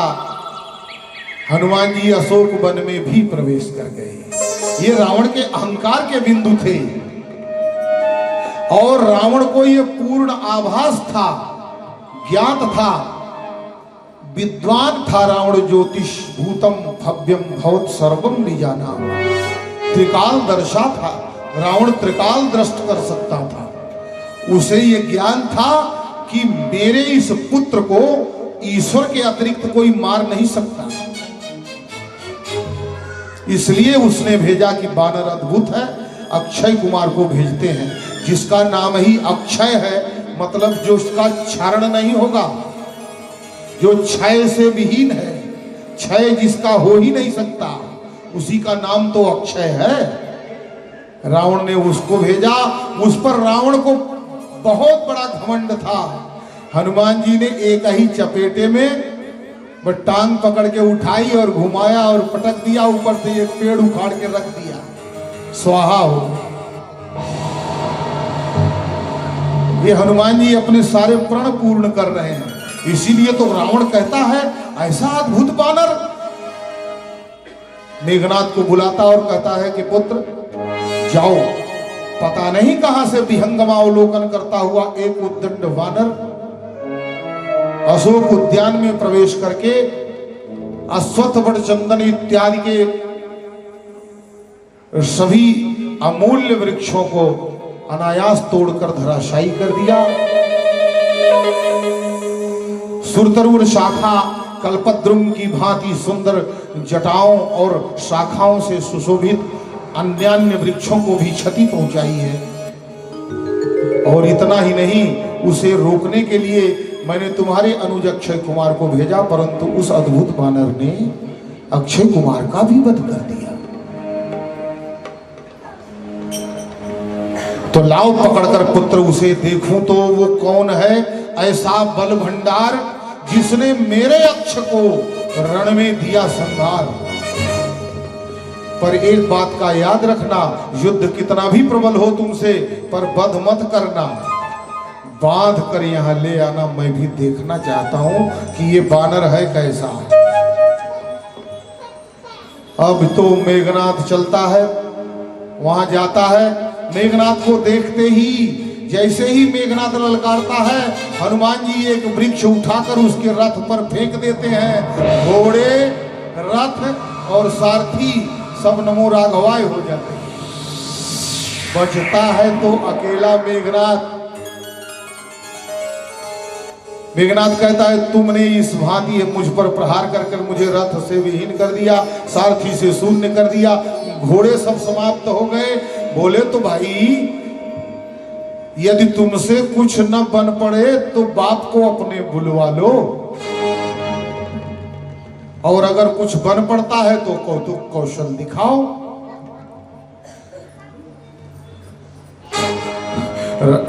हनुमान जी अशोक वन में भी प्रवेश कर गए। ये रावण के अहंकार के बिंदु थे, और रावण को ये पूर्ण आभास था, ज्ञात था, विद्वान था रावण। ज्योतिष भूतम भव्यम भवत सर्वम निजाना, त्रिकाल दर्शा था रावण, त्रिकाल दृष्ट कर सकता था। उसे ये ज्ञान था कि मेरे इस पुत्र को ईश्वर के अतिरिक्त कोई मार नहीं सकता। इसलिए उसने भेजा कि बानर अद्भुत है, अक्षय कुमार को भेजते हैं, जिसका नाम ही अक्षय है, मतलब जो उसका क्षरण नहीं होगा, जो क्षय से विहीन है, क्षय जिसका हो ही नहीं सकता, उसी का नाम तो अक्षय है। रावण ने उसको भेजा। उस पर रावण को बहुत बड़ा घमंड था हनुमान जी ने एक ही चपेटे में वो टांग पकड़ के उठाई और घुमाया और पटक दिया, ऊपर से एक पेड़ उखाड़ के रख दिया, स्वाहा हो। ये हनुमान जी अपने सारे प्रण पूर्ण कर रहे हैं। इसीलिए तो रावण कहता है ऐसा अद्भुत बानर। मेघनाथ को बुलाता और कहता है कि पुत्र जाओ, पता नहीं कहां से विहंगमावलोकन करता हुआ एक उद्दंड वानर अशोक उद्यान में प्रवेश करके अश्वत्थ वट चंदन इत्यादि के सभी अमूल्य वृक्षों को अनायास तोड़कर धराशायी कर दिया। सुरतरुर शाखा कल्पद्रुम की भांति सुंदर जटाओं और शाखाओं से सुशोभित अन्यान्य वृक्षों को भी क्षति पहुंचाई है। और इतना ही नहीं, उसे रोकने के लिए मैंने तुम्हारे अनुज अक्षय कुमार को भेजा, परंतु उस अद्भुत वानर ने अक्षय कुमार का भी वध कर दिया। तो लाओ पकड़कर पुत्र उसे देखूं तो वो कौन है ऐसा बल भंडार जिसने मेरे अक्ष को रण में दिया संहार। पर एक बात का याद रखना, युद्ध कितना भी प्रबल हो तुमसे, पर वध मत करना, बांध कर यहां ले आना। मैं भी देखना चाहता हूं कि ये बानर है कैसा। अब तो मेघनाथ चलता है, वहां जाता है। मेघनाथ को देखते ही, जैसे ही मेघनाथ ललकारता है, हनुमान जी एक वृक्ष उठाकर उसके रथ पर फेंक देते हैं। घोड़े, रथ और सारथी सब नमो राघवाय हो जाते हैं। बचता है तो अकेला मेघनाथ। मेघनाथ कहता है तुमने इस भांति मुझ पर प्रहार कर मुझे रथ से विहीन कर दिया, सारथी से शून्य कर दिया, घोड़े सब समाप्त हो गए। बोले तो भाई यदि तुमसे कुछ न बन पड़े तो बाप को अपने बुलवा लो, और अगर कुछ बन पड़ता है तो कौतुक कौशल दिखाओ।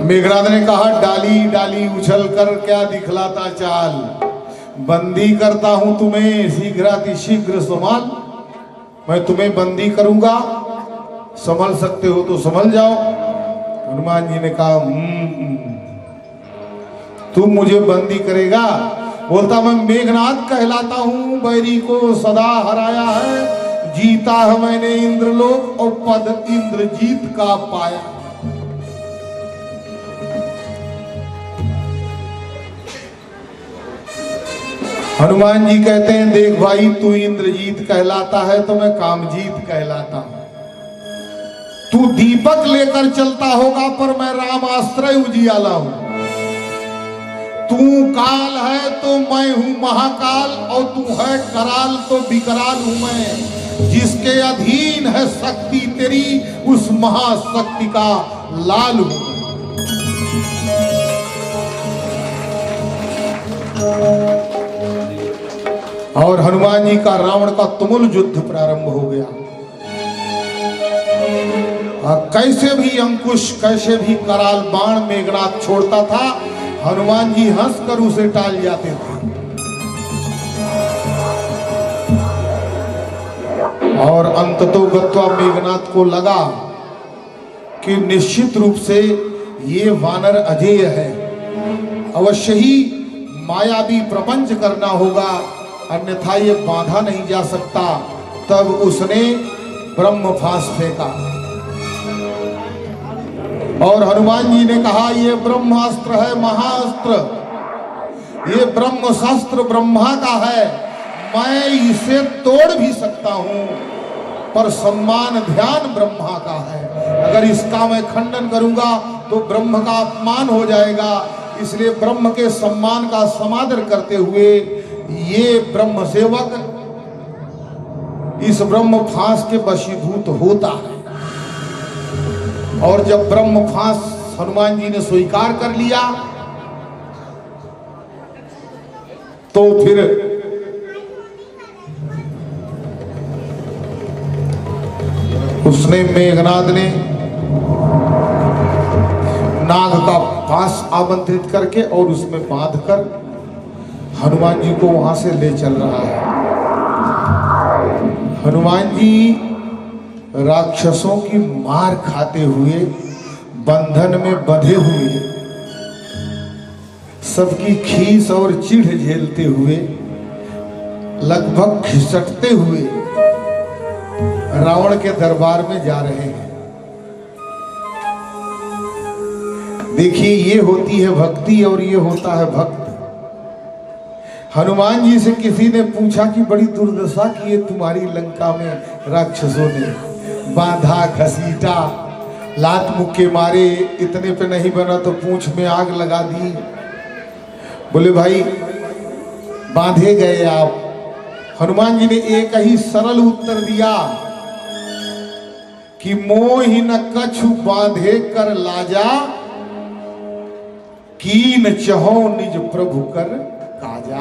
मेघनाथ ने कहा डाली डाली उछल कर क्या दिखलाता चाल, बंदी करता हूं तुम्हें शीघ्र संभाल। मैं तुम्हें बंदी करूंगा, संभल सकते हो तो संभल जाओ। हनुमान जी ने कहा तुम मुझे बंदी करेगा? बोलता मैं मेघनाथ कहलाता हूं, बैरी को सदा हराया है, जीता है मैंने इंद्रलोक और पद इंद्रजीत का पाया। हनुमान जी कहते हैं देख भाई तू इंद्रजीत कहलाता है तो मैं कामजीत कहलाता हूं। तू दीपक लेकर चलता होगा पर मैं रामाश्रय उजियाला हूं। तू काल है तो मैं हूं महाकाल, और तू है कराल तो विकराल हूं मैं। जिसके अधीन है शक्ति तेरी उस महाशक्ति का लाल हूं। और हनुमान जी का रावण का तुमुल युद्ध प्रारंभ हो गया। कैसे भी अंकुश, कैसे भी कराल बाण मेघनाथ छोड़ता था, हनुमान जी हंसकर उसे टाल जाते थे। और अंततोगत्वा मेघनाथ को लगा कि निश्चित रूप से ये वानर अजेय है, अवश्य ही मायावी प्रपंच करना होगा, अन्यथा ये बांधा नहीं जा सकता। तब उसने ब्रह्म फांस फेंका और हनुमान जी ने कहा ये ब्रह्मास्त्र है, महाअस्त्र, ये ब्रह्म शस्त्र ब्रह्मा का है, मैं इसे तोड़ भी सकता हूं, पर सम्मान ध्यान ब्रह्मा का है। अगर इसका मैं खंडन करूंगा तो ब्रह्म का अपमान हो जाएगा, इसलिए ब्रह्म के सम्मान का समादर करते हुए ये ब्रह्म सेवक इस ब्रह्म फांस के वशीभूत होता है। और जब ब्रह्म फांस हनुमान जी ने स्वीकार कर लिया तो फिर उसने मेघनाथ ने नाग का पास आमंत्रित करके और उसमें बांधकर हनुमान जी को वहां से ले चल रहा है। हनुमान जी राक्षसों की मार खाते हुए, बंधन में बंधे हुए, सबकी खीस और चिढ़ झेलते हुए, लगभग खिसकते हुए रावण के दरबार में जा रहे हैं। देखिए, ये होती है भक्ति और ये होता है भक्त। हनुमान जी से किसी ने पूछा कि बड़ी दुर्दशा की है तुम्हारी लंका में राक्षसों ने, बांधा, घसीटा, लात मुक्के मारे, इतने पे नहीं बना तो पूंछ में आग लगा दी। बोले भाई बांधे गए आप। हनुमान जी ने एक ही सरल उत्तर दिया कि मोहि न कछु बांधे कर लाजा, कीन चहो निज प्रभु कर काजा।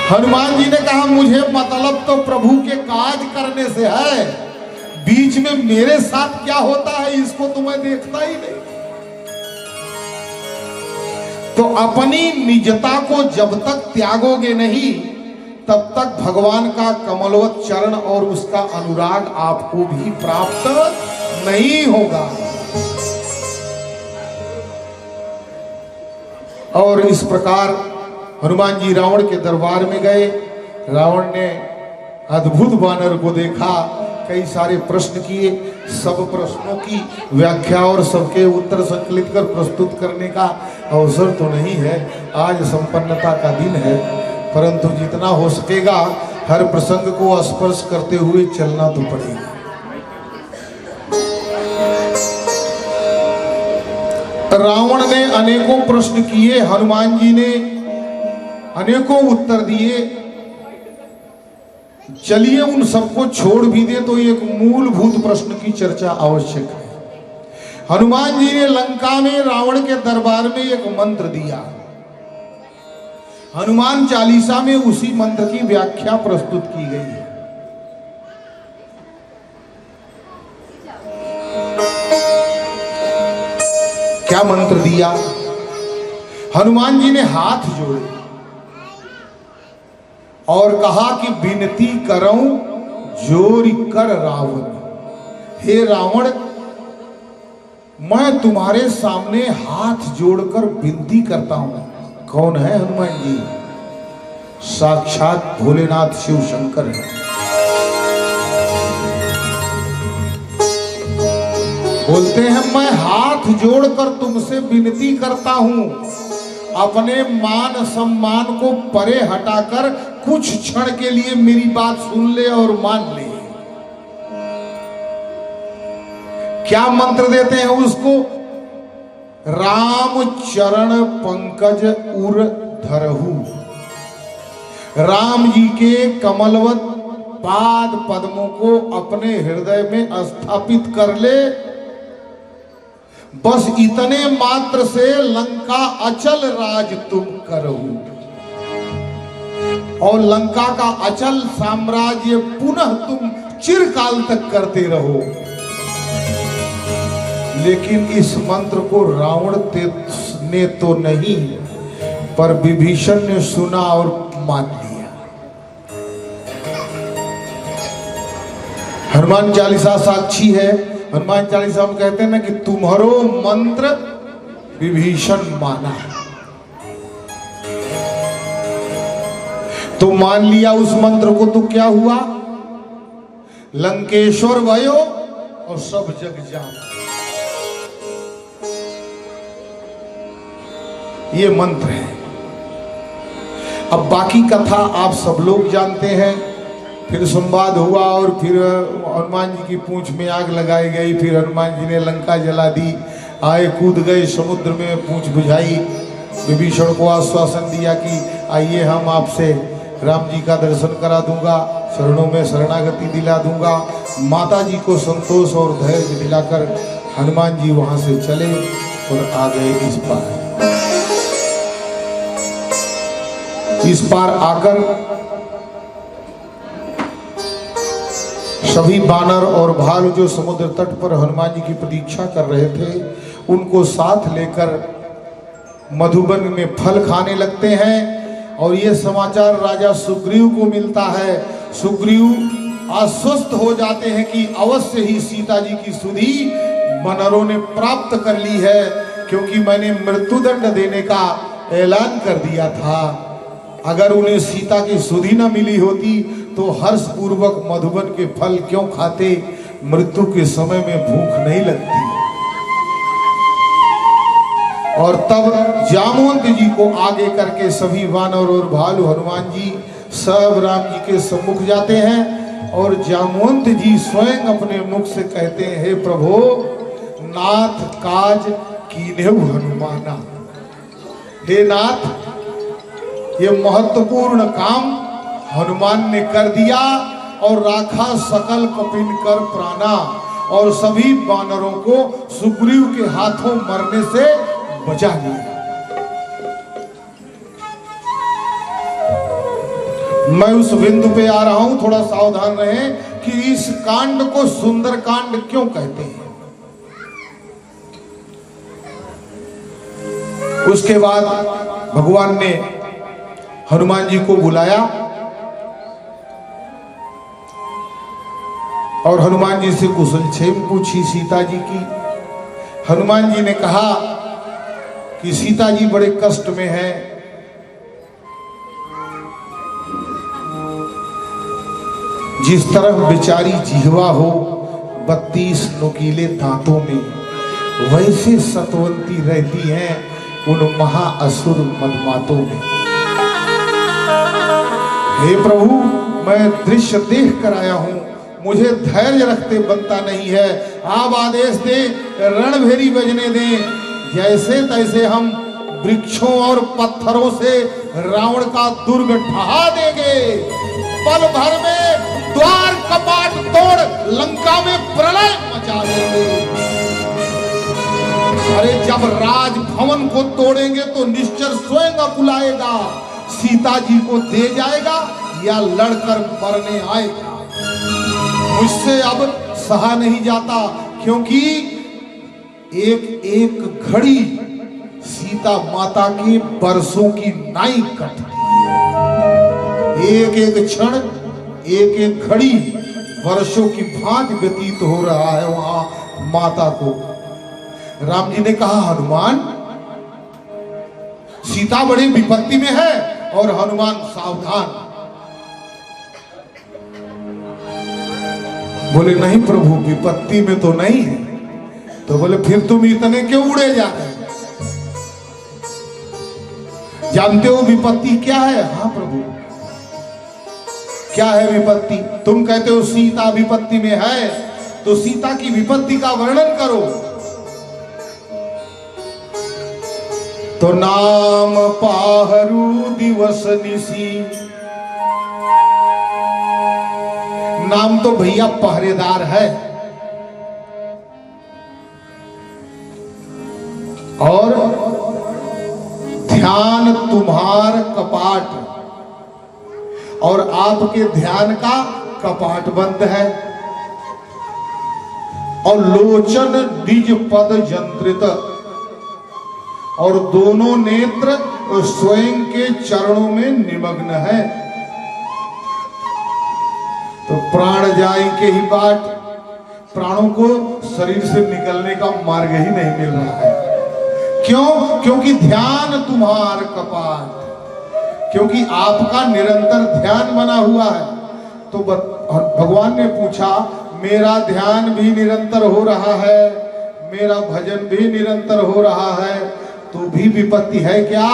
हनुमान जी ने कहा मुझे मतलब तो प्रभु के काज करने से है, बीच में मेरे साथ क्या होता है इसको तो मैं देखता ही नहीं। तो अपनी निजता को जब तक त्यागोगे नहीं, तब तक भगवान का कमलवत चरण और उसका अनुराग आपको भी प्राप्त नहीं होगा। और इस प्रकार हनुमान जी रावण के दरबार में गए। रावण ने अद्भुत वानर को देखा, कई सारे प्रश्न किए। सब प्रश्नों की व्याख्या और सबके उत्तर संकलित कर प्रस्तुत करने का अवसर तो नहीं है, आज संपन्नता का दिन है, परंतु जितना हो सकेगा हर प्रसंग को स्पर्श करते हुए चलना तो पड़ेगा। रावण ने अनेकों प्रश्न किए, हनुमान जी ने अनेकों उत्तर दिए। चलिए उन सबको छोड़ भी दे तो एक मूलभूत प्रश्न की चर्चा आवश्यक है। हनुमान जी ने लंका में रावण के दरबार में एक मंत्र दिया। हनुमान चालीसा में उसी मंत्र की व्याख्या प्रस्तुत की गई है। क्या मंत्र दिया? हनुमान जी ने हाथ जोड़े और कहा कि विनती करऊं जोरी कर रावण। हे रावण, मैं तुम्हारे सामने हाथ जोड़कर विनती करता हूं। कौन है हनुमान जी? साक्षात भोलेनाथ शिव शंकर है। बोलते हैं मैं हाथ जोड़कर तुमसे विनती करता हूं, अपने मान सम्मान को परे हटाकर कुछ क्षण के लिए मेरी बात सुन ले और मान ले। क्या मंत्र देते हैं उसको? राम चरण पंकज उर धरहु। राम जी के कमलवत पाद पद्मों को अपने हृदय में स्थापित कर ले। बस इतने मात्र से लंका अचल राज तुम करहु, और लंका का अचल साम्राज्य पुनः तुम चिरकाल तक करते रहो। लेकिन इस मंत्र को रावण ने तो नहीं, पर विभीषण ने सुना और मान लिया। हनुमान चालीसा साक्षी है। हनुमान चालीसा में कहते हैं ना कि तुम्हारो मंत्र विभीषण माना। तो मान लिया उस मंत्र को, तो क्या हुआ? लंकेश्वर भयो और सब जग जाना। ये मंत्र है। अब बाकी कथा आप सब लोग जानते हैं। फिर संवाद हुआ और फिर हनुमान जी की पूंछ में आग लगाई गई। फिर हनुमान जी ने लंका जला दी, आए कूद गए समुद्र में, पूंछ बुझाई। विभीषण को आश्वासन दिया कि आइए हम आपसे राम जी का दर्शन करा दूंगा, शरणों में शरणागति दिला दूंगा। माता जी को संतोष और धैर्य दिलाकर हनुमान जी वहां से चले और आ गए इस पार। इस पार आकर सभी बानर और भालू जो समुद्र तट पर हनुमान जी की प्रतीक्षा कर रहे थे, उनको साथ लेकर मधुबन में फल खाने लगते हैं। और ये समाचार राजा सुग्रीव को मिलता है। सुग्रीव आश्वस्त हो जाते हैं कि अवश्य ही सीता जी की सुधि वानरों ने प्राप्त कर ली है, क्योंकि मैंने मृत्युदंड देने का ऐलान कर दिया था। अगर उन्हें सीता की सुधि न मिली होती तो हर्ष पूर्वक मधुबन के फल क्यों खाते? मृत्यु के समय में भूख नहीं लगती। और तब जामवंत जी को आगे करके सभी वानर और भालू हनुमान जी सब राम जी के सम्मुख जाते हैं। और जामवंत जी स्वयं अपने मुख से कहते हैं, हे प्रभु, नाथ काज कीन्हु हनुमाना। हे नाथ, ये महत्वपूर्ण काम हनुमान ने कर दिया और राखा सकल कपिन कर प्राणा, और सभी वानरों को सुग्रीव के हाथों मरने से बचा लिया। मैं उस बिंदु पे आ रहा हूं, थोड़ा सावधान रहें कि इस कांड को सुंदर कांड क्यों कहते हैं। उसके बाद भगवान ने हनुमान जी को बुलाया और हनुमान जी से कुशल क्षेम पूछी सीता जी की। हनुमान जी ने कहा कि सीता जी बड़े कष्ट में है, जिस तरह बेचारी जिह्वा हो 32 नुकीले दांतों में, वैसे सतवंती रहती हैं उन महाअसुर मदमातों में। हे प्रभु, मैं दृश्य देख कर आया हूं, मुझे धैर्य रखते बनता नहीं है। आप आदेश दे, रणभेरी बजने दें, जैसे तैसे हम वृक्षों और पत्थरों से रावण का दुर्ग ढहा देंगे। पल भर में द्वार कपाट तोड़ लंका में प्रलय मचा देंगे। अरे जब राजभवन को तोड़ेंगे तो निश्चर स्वयं अकुलाएगा, सीता जी को दे जाएगा या लड़कर मरने आएगा। मुझसे अब सहा नहीं जाता, क्योंकि एक एक घड़ी सीता माता की बरसों की नाई कटती, एक एक क्षण, एक एक घड़ी वर्षों की भांति व्यतीत हो रहा है वहां माता को। राम जी ने कहा, हनुमान, सीता बड़ी विपत्ति में है। और हनुमान सावधान। बोले, नहीं प्रभु, विपत्ति में तो नहीं है। तो बोले, फिर तुम इतने क्यों उड़े जा रहे? जानते हो विपत्ति क्या है? हाँ प्रभु, क्या है विपत्ति? तुम कहते हो सीता विपत्ति में है, तो सीता की विपत्ति का वर्णन करो। तो नाम पाहरू दिवस निसी, नाम तो भैया पहरेदार है, और ध्यान तुम्हार कपाट, और आपके ध्यान का कपाट बंद है, और लोचन निज पद यंत्रित, और दोनों नेत्र स्वयं के चरणों में निमग्न है। तो प्राण जाए के ही बाट, प्राणों को शरीर से निकलने का मार्ग ही नहीं मिल रहा है। क्यों? क्योंकि ध्यान तुम्हार कपाट, क्योंकि आपका निरंतर ध्यान बना हुआ है। तो भगवान ने पूछा, मेरा ध्यान भी निरंतर हो रहा है, मेरा भजन भी निरंतर हो रहा है, तो भी विपत्ति है क्या?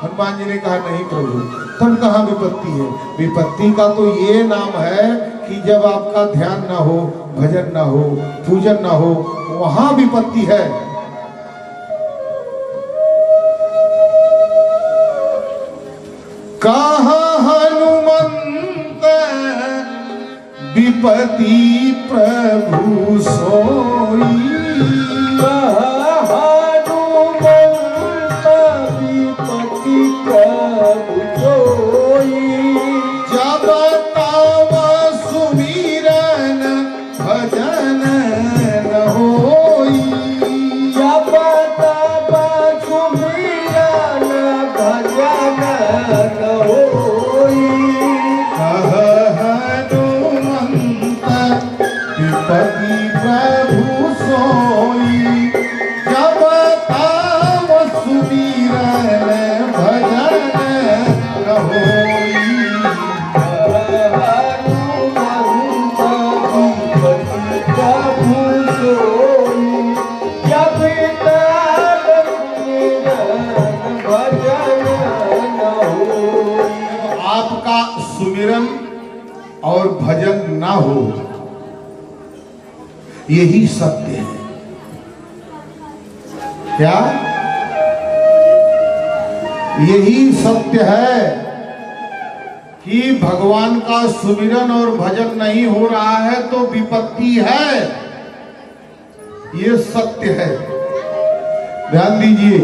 हनुमान जी ने कहा, नहीं प्रभु, तब कहाँ विपत्ति है? विपत्ति का तो ये नाम है कि जब आपका ध्यान ना हो, भजन ना हो, पूजन ना हो, वहां विपत्ति है। कहाँ हनुमंत विपत्ति प्रभु सोई, जब तब सुमिरन सुमिरन और भजन ना हो, यही सत्य है। क्या? यही सत्य है कि भगवान का सुमिरन और भजन नहीं हो रहा है तो विपत्ति है, ये सत्य है। ध्यान दीजिए।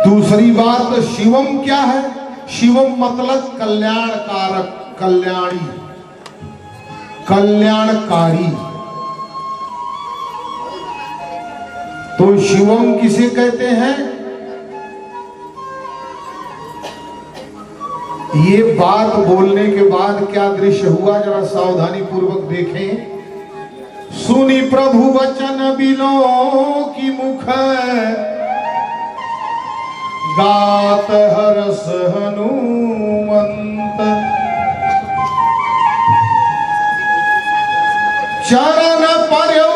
दूसरी बात, शिवम क्या है? शिवम मतलब कल्याणकारक, कल्याणी, कल्याणकारी। तो शिवम किसे कहते हैं? ये बात बोलने के बाद क्या दृश्य हुआ, जरा सावधानी पूर्वक देखें। सुनी प्रभु वचन बिलो की मुख, गात हरस हनुमंत। चरण पर्यु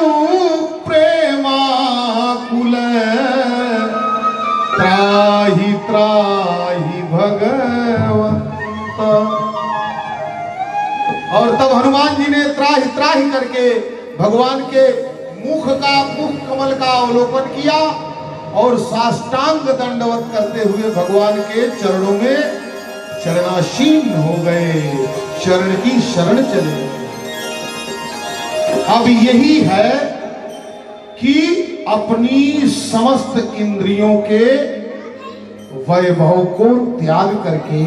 प्रेमाकुल, त्राहि त्राहि भगवंत। और तब हनुमान जी ने त्राहि त्राहि करके भगवान के मुख कमल का अवलोकन किया और साष्टांग दंडवत करते हुए भगवान के चरणों में शरणासीन हो गए, शरण की शरण चले गए। अब यही है कि अपनी समस्त इंद्रियों के वैभव को त्याग करके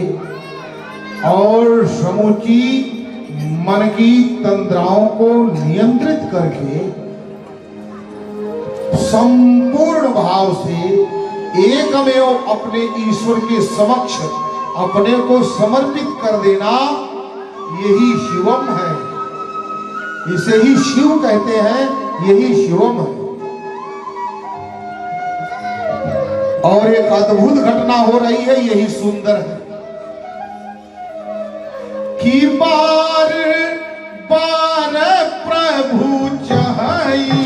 और समूची मन की तंद्राओं को नियंत्रित करके संपूर्ण भाव से एकमेव अपने ईश्वर के समक्ष अपने को समर्पित कर देना, यही शिवम है। इसे ही शिव कहते हैं, यही शिवम है। और एक अद्भुत घटना हो रही है, यही सुंदर है कि बार बार प्रभु चाही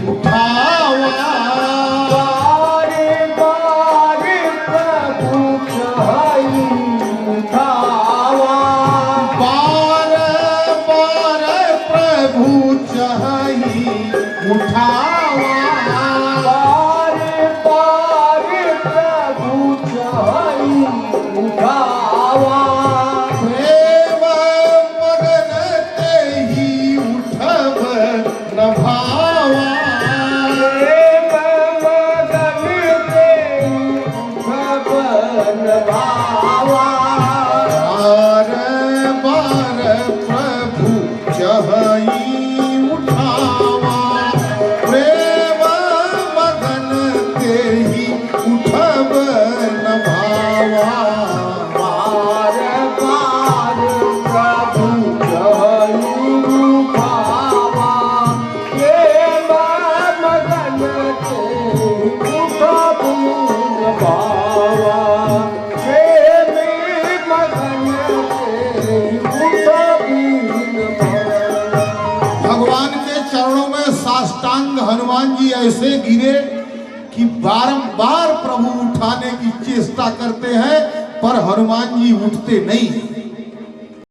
उठावा, बार बार प्रभु चाही उठावा, बार बार प्रभु चाही उठावा, बार बार प्रभु चाही उठावा। प्रेम मगन तेहि उठब न भावा, प्रेम मगन तेहि उठब न भावा। बार बार प्रभु चाही उठावा, प्रेम मगन तेहि उठब न भावा। बार बार प्रभु चाही उठावा, प्रेम मगन तेहि उठब न भावा। प्रेम मगन तेहि उठब न भावा। भगवान के चरणों में साष्टांग हनुमान जी ऐसे गिरे कि बारंबार प्रभु उठाने की चेष्टा करते हैं, पर हनुमान जी उठते नहीं।